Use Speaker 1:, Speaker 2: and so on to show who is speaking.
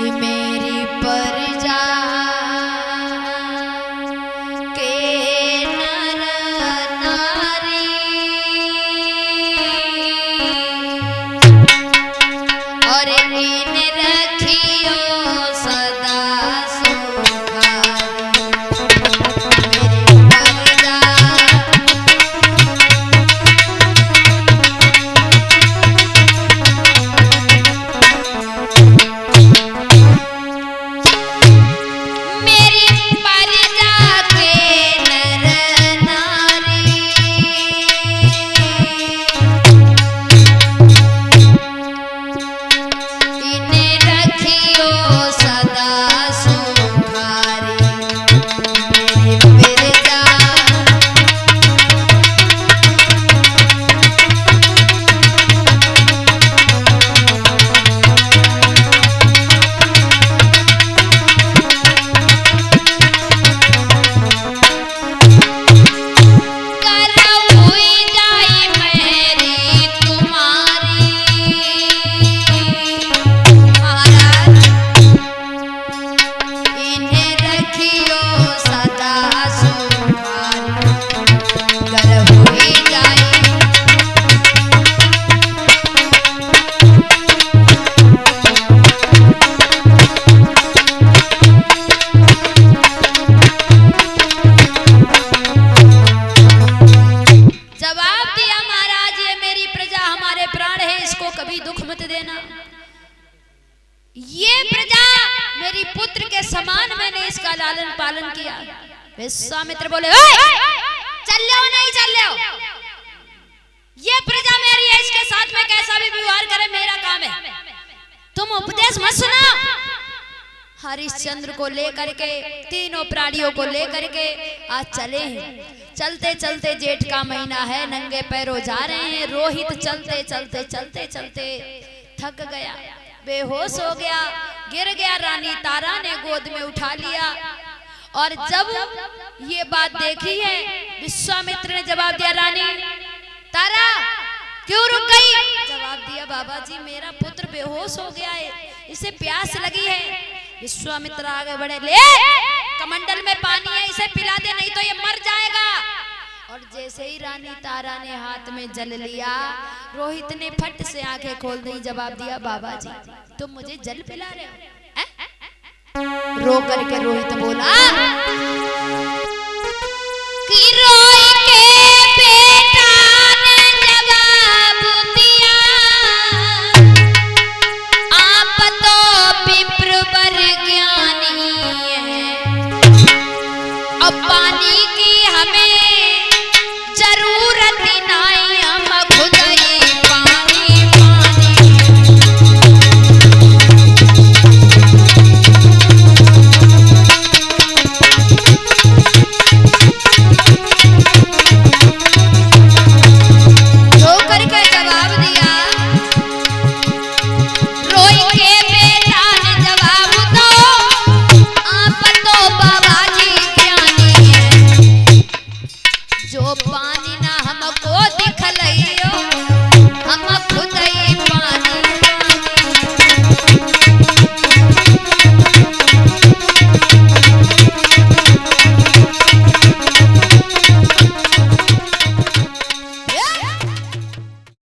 Speaker 1: कि मेरी प्रजा के नर नारी और इन रखियो सदा कभी दुख मत देना। ये प्रजा मेरी पुत्र के समान मैंने इसका लालन पालन किया। विश्वामित्र बोले चल जाओ, नहीं चल जाओ, ये प्रजा मेरी है, इसके साथ में कैसा भी व्यवहार करे मेरा काम है, तुम उपदेश मत सुना। हरिश्चंद्र को लेकर के, तीनों प्राणियों को लेकर के आज चले हैं। चलते चलते जेठ का महीना है, नंगे पैरों जा रहे हैं। रोहित चलते चलते चलते चलते थक गया, बेहोश हो गया, गिर गया। रानी तारा ने गोद में उठा लिया और जब ये बात देखी है, विश्वामित्र ने जवाब दिया, रानी तारा क्यों रुक गई? जवाब दिया, बाबा जी मेरा पुत्र बेहोश हो गया है, इसे प्यास लगी है। विश्वामित्र आगे बढ़े, ले कमंडल में पानी है, इसे पिला दे, नहीं तो ये मर जाएगा। और जैसे ही रानी तारा ने हाथ में जल लिया, रोहित ने फट से आंखें खोल दी। जवाब दिया, बाबा जी तुम मुझे जल पिला रहे हो? रो करके रोहित बोला,